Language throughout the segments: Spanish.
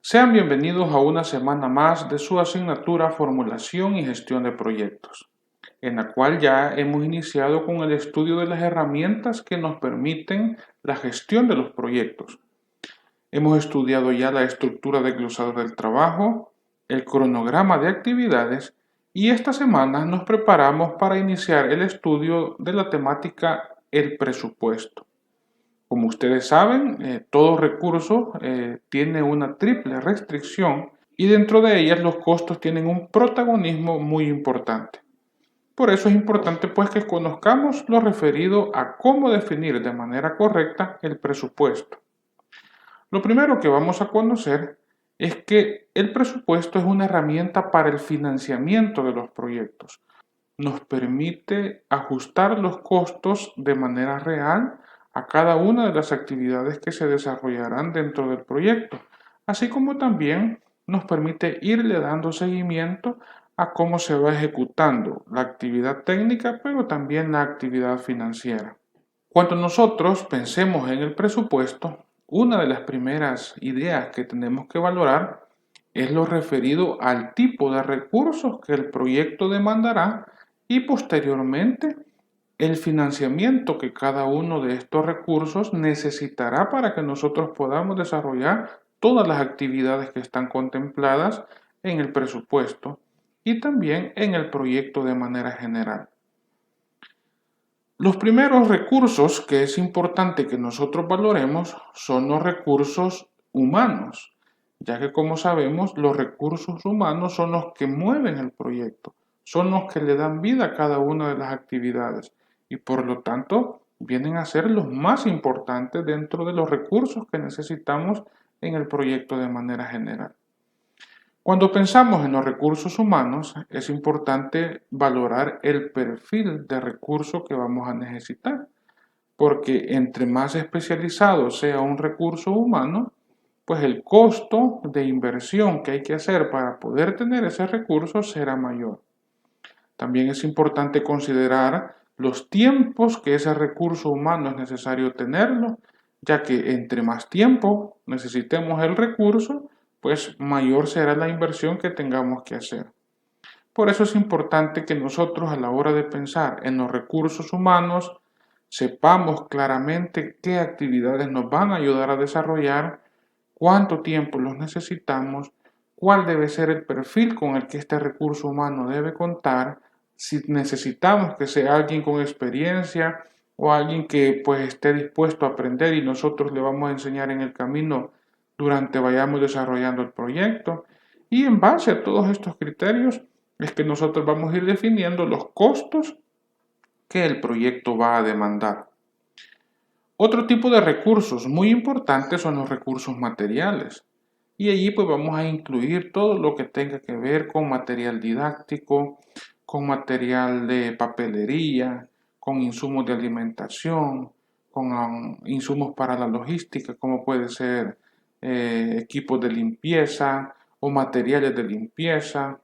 Sean bienvenidos a una semana más de su asignatura Formulación y Gestión de Proyectos, en la cual ya hemos iniciado con el estudio de las herramientas que nos permiten la gestión de los proyectos. Hemos estudiado ya la estructura de glosado del trabajo, el cronograma de actividades y esta semana nos preparamos para iniciar el estudio de la temática el presupuesto. Como ustedes saben, todo recurso tiene una triple restricción y dentro de ellas los costos tienen un protagonismo muy importante. Por eso es importante pues que conozcamos lo referido a cómo definir de manera correcta el presupuesto. Lo primero que vamos a conocer es que el presupuesto es una herramienta para el financiamiento de los proyectos. Nos permite ajustar los costos de manera real a cada una de las actividades que se desarrollarán dentro del proyecto, así como también nos permite irle dando seguimiento a cómo se va ejecutando la actividad técnica, pero también la actividad financiera. Cuando nosotros pensemos en el presupuesto, una de las primeras ideas que tenemos que valorar es lo referido al tipo de recursos que el proyecto demandará y posteriormente el financiamiento que cada uno de estos recursos necesitará para que nosotros podamos desarrollar todas las actividades que están contempladas en el presupuesto y también en el proyecto de manera general. Los primeros recursos que es importante que nosotros valoremos son los recursos humanos, ya que como sabemos los recursos humanos son los que mueven el proyecto, son los que le dan vida a cada una de las actividades y por lo tanto vienen a ser los más importantes dentro de los recursos que necesitamos en el proyecto de manera general. Cuando pensamos en los recursos humanos, es importante valorar el perfil de recurso que vamos a necesitar, porque entre más especializado sea un recurso humano, pues el costo de inversión que hay que hacer para poder tener ese recurso será mayor. También es importante considerar los tiempos que ese recurso humano es necesario tenerlo, ya que entre más tiempo necesitemos el recurso, pues mayor será la inversión que tengamos que hacer. Por eso es importante que nosotros a la hora de pensar en los recursos humanos sepamos claramente qué actividades nos van a ayudar a desarrollar, cuánto tiempo los necesitamos, cuál debe ser el perfil con el que este recurso humano debe contar, si necesitamos que sea alguien con experiencia o alguien que pues esté dispuesto a aprender y nosotros le vamos a enseñar en el camino durante vayamos desarrollando el proyecto. Y en base a todos estos criterios es que nosotros vamos a ir definiendo los costos que el proyecto va a demandar. Otro tipo de recursos muy importantes son los recursos materiales. Y allí pues vamos a incluir todo lo que tenga que ver con material didáctico, con material de papelería, con insumos de alimentación, con insumos para la logística, como puede ser equipos de limpieza o materiales de limpieza,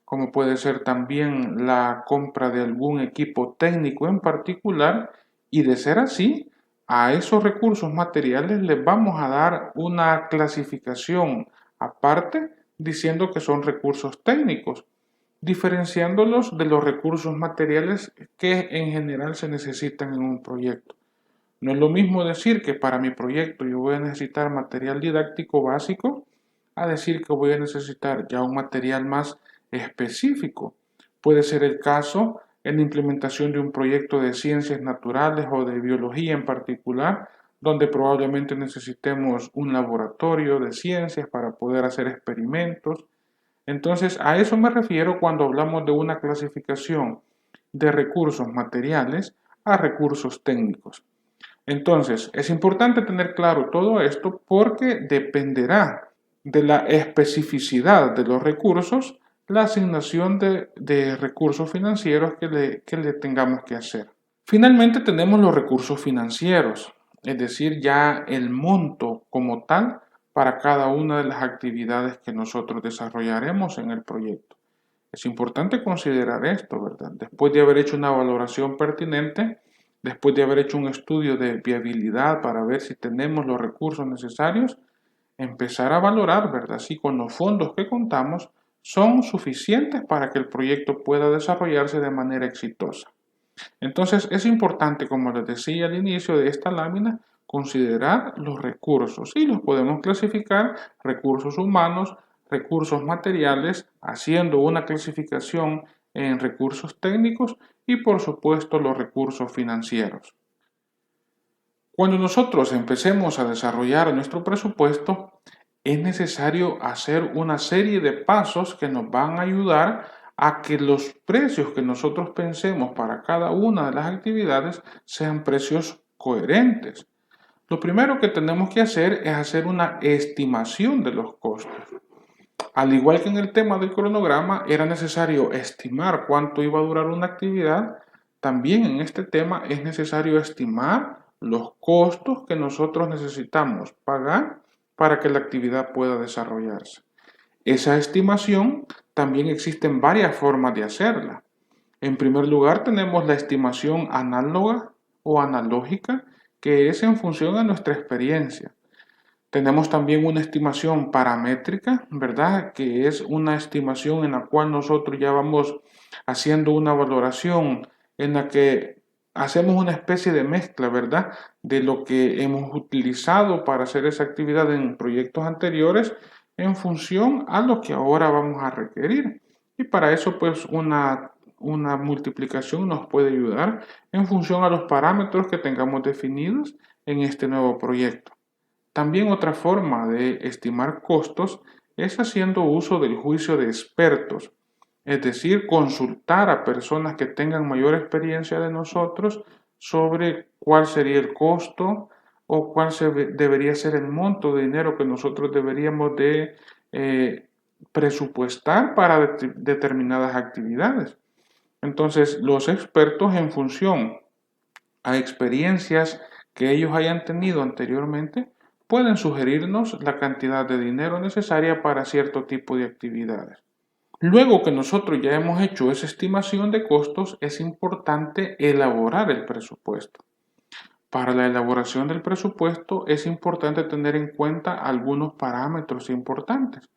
como puede ser también la compra de algún equipo técnico en particular, y de ser así, a esos recursos materiales les vamos a dar una clasificación aparte diciendo que son recursos técnicos, diferenciándolos de los recursos materiales que en general se necesitan en un proyecto. No es lo mismo decir que para mi proyecto yo voy a necesitar material didáctico básico a decir que voy a necesitar ya un material más específico. Puede ser el caso en la implementación de un proyecto de ciencias naturales o de biología en particular, donde probablemente necesitemos un laboratorio de ciencias para poder hacer experimentos. Entonces, a eso me refiero cuando hablamos de una clasificación de recursos materiales a recursos técnicos. Entonces, es importante tener claro todo esto porque dependerá de la especificidad de los recursos la asignación de recursos financieros que le tengamos que hacer. Finalmente tenemos los recursos financieros, es decir, ya el monto como tal para cada una de las actividades que nosotros desarrollaremos en el proyecto. Es importante considerar esto, ¿verdad? Después de haber hecho una valoración pertinente, después de haber hecho un estudio de viabilidad para ver si tenemos los recursos necesarios, empezar a valorar, ¿verdad? Si con los fondos que contamos son suficientes para que el proyecto pueda desarrollarse de manera exitosa. Entonces es importante, como les decía al inicio de esta lámina, considerar los recursos y los podemos clasificar: recursos humanos, recursos materiales, haciendo una clasificación en recursos técnicos y por supuesto los recursos financieros. Cuando nosotros empecemos a desarrollar nuestro presupuesto, es necesario hacer una serie de pasos que nos van a ayudar a que los precios que nosotros pensemos para cada una de las actividades sean precios coherentes. Lo primero que tenemos que hacer es hacer una estimación de los costos. Al igual que en el tema del cronograma era necesario estimar cuánto iba a durar una actividad, también en este tema es necesario estimar los costos que nosotros necesitamos pagar para que la actividad pueda desarrollarse. Esa estimación también existen varias formas de hacerla. En primer lugar, tenemos la estimación análoga o analógica, que es en función a nuestra experiencia. Tenemos también una estimación paramétrica, ¿verdad? Que es una estimación en la cual nosotros ya vamos haciendo una valoración en la que hacemos una especie de mezcla, ¿verdad? De lo que hemos utilizado para hacer esa actividad en proyectos anteriores en función a lo que ahora vamos a requerir. Y para eso, pues, una multiplicación nos puede ayudar en función a los parámetros que tengamos definidos en este nuevo proyecto. También otra forma de estimar costos es haciendo uso del juicio de expertos, es decir, consultar a personas que tengan mayor experiencia de nosotros sobre cuál sería el costo o debería ser el monto de dinero que nosotros deberíamos de presupuestar para determinadas actividades. Entonces, los expertos, en función a experiencias que ellos hayan tenido anteriormente, pueden sugerirnos la cantidad de dinero necesaria para cierto tipo de actividades. Luego que nosotros ya hemos hecho esa estimación de costos, es importante elaborar el presupuesto. Para la elaboración del presupuesto es importante tener en cuenta algunos parámetros importantes.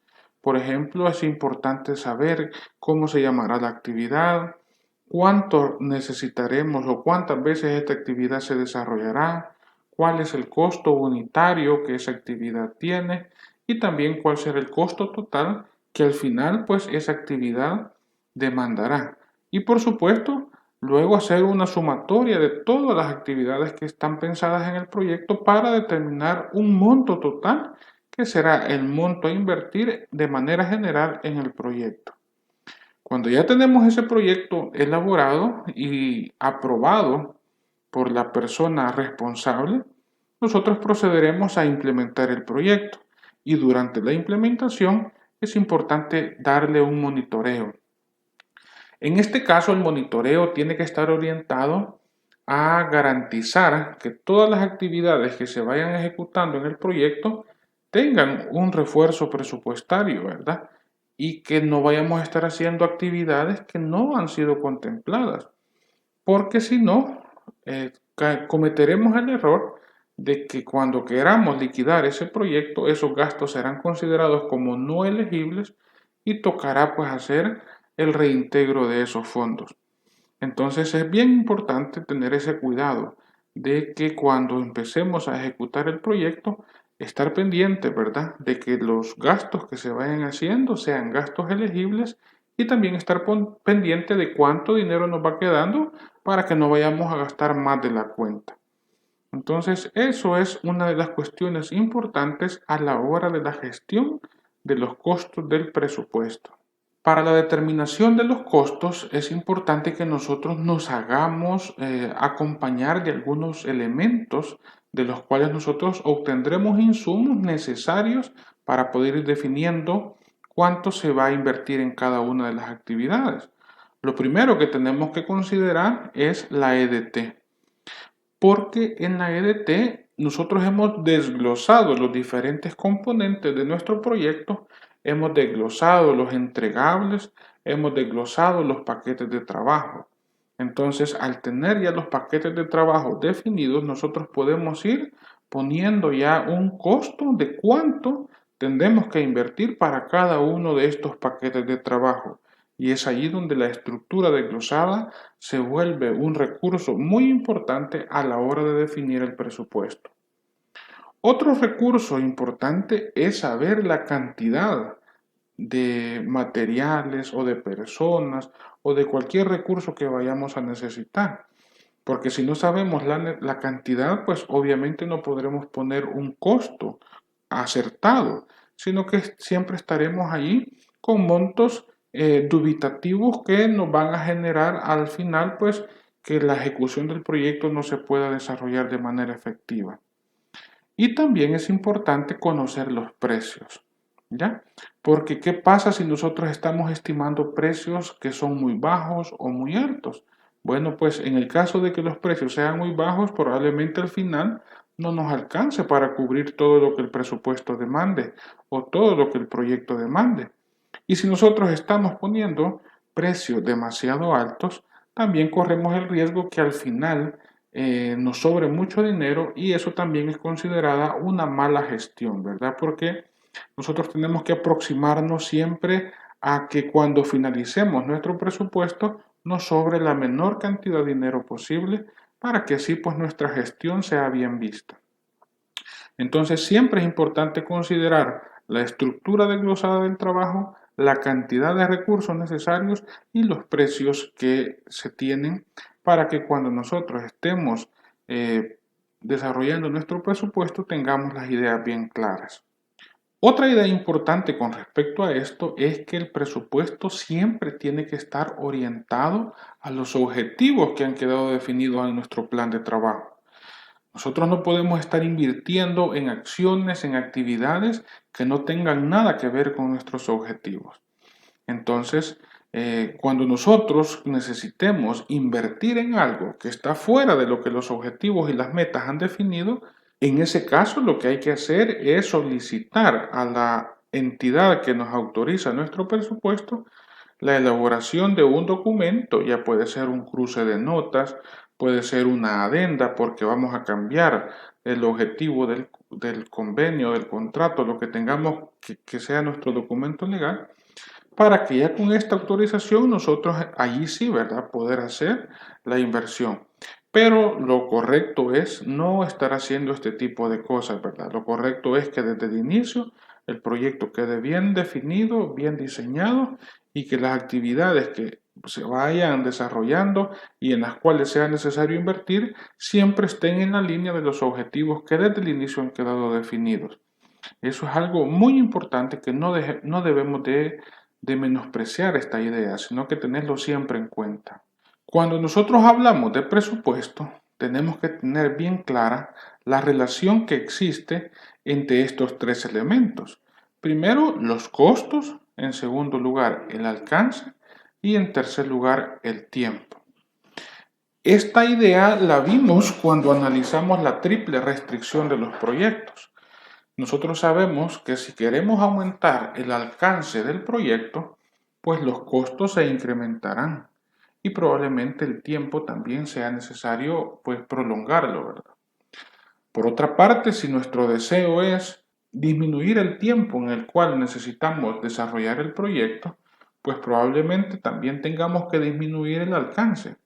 Por ejemplo, es importante saber cómo se llamará la actividad, cuánto necesitaremos o cuántas veces esta actividad se desarrollará, cuál es el costo unitario que esa actividad tiene y también cuál será el costo total que al final pues esa actividad demandará. Y por supuesto, luego hacer una sumatoria de todas las actividades que están pensadas en el proyecto para determinar un monto total que será el monto a invertir de manera general en el proyecto. Cuando ya tenemos ese proyecto elaborado y aprobado por la persona responsable, nosotros procederemos a implementar el proyecto y durante la implementación es importante darle un monitoreo. En este caso, el monitoreo tiene que estar orientado a garantizar que todas las actividades que se vayan ejecutando en el proyecto tengan un refuerzo presupuestario, ¿verdad? Y que no vayamos a estar haciendo actividades que no han sido contempladas, porque si no, cometeremos el error de que cuando queramos liquidar ese proyecto, esos gastos serán considerados como no elegibles y tocará pues hacer el reintegro de esos fondos. Entonces es bien importante tener ese cuidado de que cuando empecemos a ejecutar el proyecto, estar pendiente, ¿verdad? De que los gastos que se vayan haciendo sean gastos elegibles y también estar pendiente de cuánto dinero nos va quedando para que no vayamos a gastar más de la cuenta. Entonces, eso es una de las cuestiones importantes a la hora de la gestión de los costos del presupuesto. Para la determinación de los costos es importante que nosotros nos hagamos acompañar de algunos elementos de los cuales nosotros obtendremos insumos necesarios para poder ir definiendo cuánto se va a invertir en cada una de las actividades. Lo primero que tenemos que considerar es la EDT, porque en la EDT nosotros hemos desglosado los diferentes componentes de nuestro proyecto, hemos desglosado los entregables, hemos desglosado los paquetes de trabajo. Entonces, al tener ya los paquetes de trabajo definidos, nosotros podemos ir poniendo ya un costo de cuánto tendremos que invertir para cada uno de estos paquetes de trabajo. Y es allí donde la estructura desglosada se vuelve un recurso muy importante a la hora de definir el presupuesto. Otro recurso importante es saber la cantidad de materiales o de personas o de cualquier recurso que vayamos a necesitar. Porque si no sabemos la cantidad, pues obviamente no podremos poner un costo acertado, sino que siempre estaremos allí con montos dubitativos que nos van a generar al final, pues que la ejecución del proyecto no se pueda desarrollar de manera efectiva. Y también es importante conocer los precios, ¿ya? Porque ¿qué pasa si nosotros estamos estimando precios que son muy bajos o muy altos? Bueno, pues en el caso de que los precios sean muy bajos, probablemente al final no nos alcance para cubrir todo lo que el presupuesto demande o todo lo que el proyecto demande. Y si nosotros estamos poniendo precios demasiado altos, también corremos el riesgo que al final nos sobre mucho dinero y eso también es considerada una mala gestión, ¿verdad? Porque nosotros tenemos que aproximarnos siempre a que cuando finalicemos nuestro presupuesto nos sobre la menor cantidad de dinero posible para que así pues nuestra gestión sea bien vista. Entonces siempre es importante considerar la estructura desglosada del trabajo, la cantidad de recursos necesarios y los precios que se tienen para que cuando nosotros estemos desarrollando nuestro presupuesto tengamos las ideas bien claras. Otra idea importante con respecto a esto es que el presupuesto siempre tiene que estar orientado a los objetivos que han quedado definidos en nuestro plan de trabajo. Nosotros no podemos estar invirtiendo en acciones, en actividades que no tengan nada que ver con nuestros objetivos. Entonces, cuando nosotros necesitemos invertir en algo que está fuera de lo que los objetivos y las metas han definido, en ese caso lo que hay que hacer es solicitar a la entidad que nos autoriza nuestro presupuesto la elaboración de un documento, ya puede ser un cruce de notas, puede ser una adenda porque vamos a cambiar el objetivo del convenio, del contrato, lo que tengamos que sea nuestro documento legal, para que ya con esta autorización nosotros allí sí, ¿verdad?, poder hacer la inversión. Pero lo correcto es no estar haciendo este tipo de cosas, ¿verdad? Lo correcto es que desde el inicio el proyecto quede bien definido, bien diseñado y que las actividades que se vayan desarrollando y en las cuales sea necesario invertir siempre estén en la línea de los objetivos que desde el inicio han quedado definidos. Eso es algo muy importante que no debemos de menospreciar esta idea, sino que tenerlo siempre en cuenta. Cuando nosotros hablamos de presupuesto, tenemos que tener bien clara la relación que existe entre estos tres elementos. Primero, los costos, en segundo lugar, el alcance y en tercer lugar, el tiempo. Esta idea la vimos cuando analizamos la triple restricción de los proyectos. Nosotros sabemos que si queremos aumentar el alcance del proyecto, pues los costos se incrementarán y probablemente el tiempo también sea necesario pues prolongarlo, ¿verdad? Por otra parte, si nuestro deseo es disminuir el tiempo en el cual necesitamos desarrollar el proyecto, pues probablemente también tengamos que disminuir el alcance.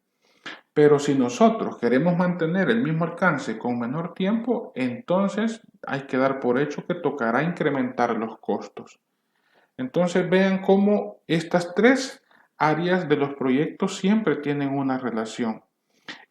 Pero si nosotros queremos mantener el mismo alcance con menor tiempo, entonces hay que dar por hecho que tocará incrementar los costos. Entonces vean cómo estas tres áreas de los proyectos siempre tienen una relación.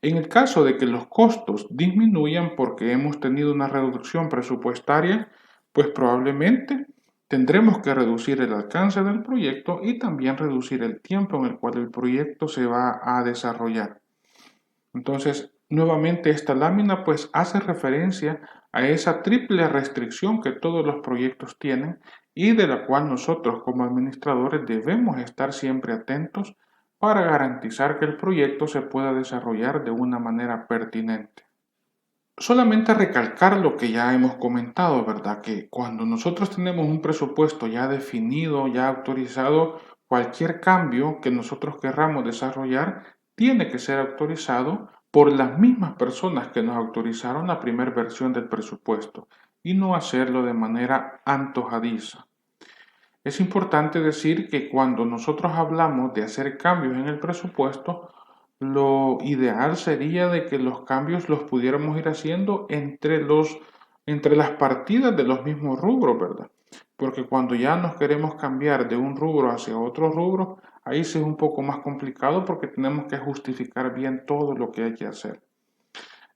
En el caso de que los costos disminuyan porque hemos tenido una reducción presupuestaria, pues probablemente tendremos que reducir el alcance del proyecto y también reducir el tiempo en el cual el proyecto se va a desarrollar. Entonces, nuevamente esta lámina pues hace referencia a esa triple restricción que todos los proyectos tienen y de la cual nosotros como administradores debemos estar siempre atentos para garantizar que el proyecto se pueda desarrollar de una manera pertinente. Solamente recalcar lo que ya hemos comentado, ¿verdad? Que cuando nosotros tenemos un presupuesto ya definido, ya autorizado, cualquier cambio que nosotros querramos desarrollar tiene que ser autorizado por las mismas personas que nos autorizaron la primera versión del presupuesto y no hacerlo de manera antojadiza. Es importante decir que cuando nosotros hablamos de hacer cambios en el presupuesto, lo ideal sería de que los cambios los pudiéramos ir haciendo entre las partidas de los mismos rubros, ¿verdad? Porque cuando ya nos queremos cambiar de un rubro hacia otro rubro, ahí sí es un poco más complicado porque tenemos que justificar bien todo lo que hay que hacer.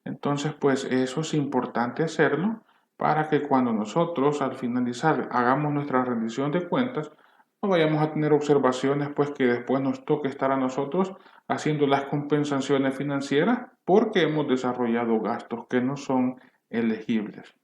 Entonces, pues eso es importante hacerlo para que cuando nosotros al finalizar hagamos nuestra rendición de cuentas, no vayamos a tener observaciones pues que después nos toque estar a nosotros haciendo las compensaciones financieras porque hemos desarrollado gastos que no son elegibles.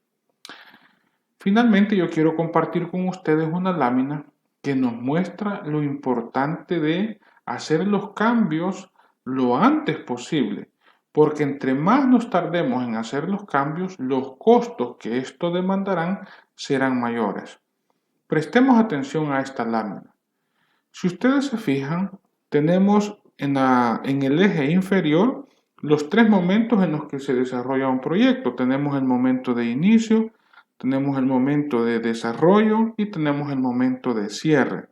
Finalmente yo quiero compartir con ustedes una lámina que nos muestra lo importante de hacer los cambios lo antes posible, porque entre más nos tardemos en hacer los cambios, los costos que esto demandarán serán mayores. Prestemos atención a esta lámina. Si ustedes se fijan, tenemos en el eje inferior los tres momentos en los que se desarrolla un proyecto. Tenemos el momento de inicio, tenemos el momento de desarrollo y tenemos el momento de cierre.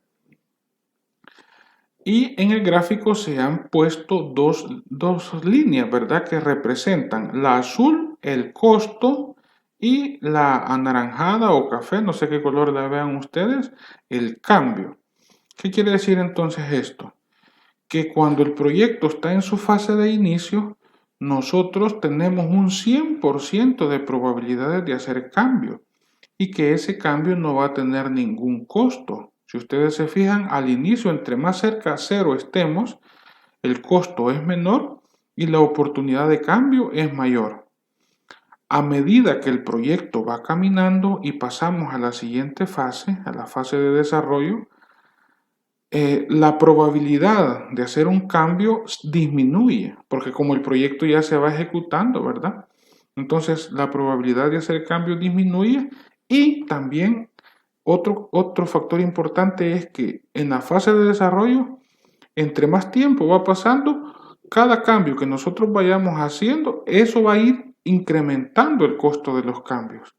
Y en el gráfico se han puesto dos líneas, ¿verdad? Que representan la azul, el costo, y la anaranjada o café, no sé qué color la vean ustedes, el cambio. ¿Qué quiere decir entonces esto? Que cuando el proyecto está en su fase de inicio, nosotros tenemos un 100% de probabilidades de hacer cambio y que ese cambio no va a tener ningún costo. Si ustedes se fijan, al inicio, entre más cerca a cero estemos, el costo es menor y la oportunidad de cambio es mayor. A medida que el proyecto va caminando y pasamos a la siguiente fase, a la fase de desarrollo, la probabilidad de hacer un cambio disminuye, porque como el proyecto ya se va ejecutando, ¿verdad? Entonces la probabilidad de hacer cambio disminuye y también otro factor importante es que en la fase de desarrollo, entre más tiempo va pasando, cada cambio que nosotros vayamos haciendo, eso va a ir incrementando el costo de los cambios.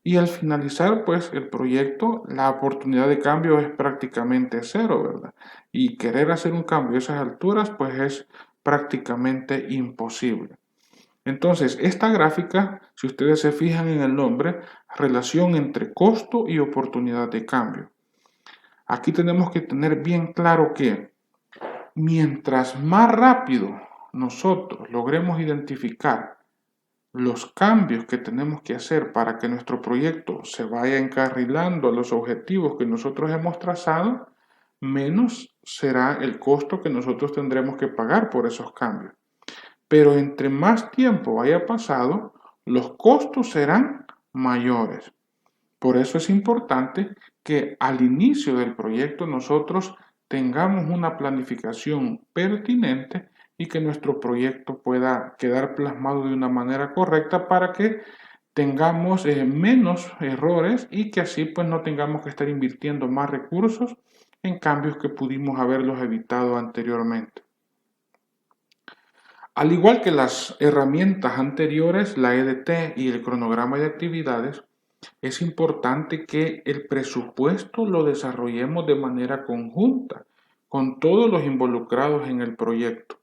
Y al finalizar, pues, el proyecto, la oportunidad de cambio es prácticamente cero, ¿verdad? Y querer hacer un cambio a esas alturas, pues, es prácticamente imposible. Entonces, esta gráfica, si ustedes se fijan en el nombre, relación entre costo y oportunidad de cambio. Aquí tenemos que tener bien claro que mientras más rápido nosotros logremos identificar los cambios que tenemos que hacer para que nuestro proyecto se vaya encarrilando a los objetivos que nosotros hemos trazado, menos será el costo que nosotros tendremos que pagar por esos cambios. Pero entre más tiempo vaya pasado, los costos serán mayores. Por eso es importante que al inicio del proyecto nosotros tengamos una planificación pertinente y que nuestro proyecto pueda quedar plasmado de una manera correcta para que tengamos menos errores y que así pues no tengamos que estar invirtiendo más recursos en cambios que pudimos haberlos evitado anteriormente. Al igual que las herramientas anteriores, la EDT y el cronograma de actividades, es importante que el presupuesto lo desarrollemos de manera conjunta con todos los involucrados en el proyecto,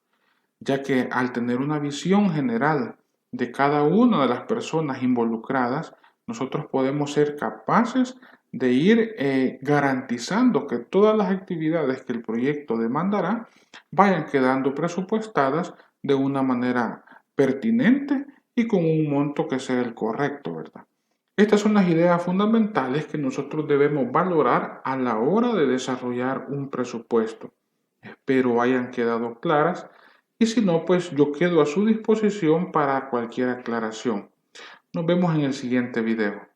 ya que al tener una visión general de cada una de las personas involucradas, nosotros podemos ser capaces de ir garantizando que todas las actividades que el proyecto demandará vayan quedando presupuestadas de una manera pertinente y con un monto que sea el correcto, ¿verdad? Estas son las ideas fundamentales que nosotros debemos valorar a la hora de desarrollar un presupuesto. Espero hayan quedado claras y si no, pues yo quedo a su disposición para cualquier aclaración. Nos vemos en el siguiente video.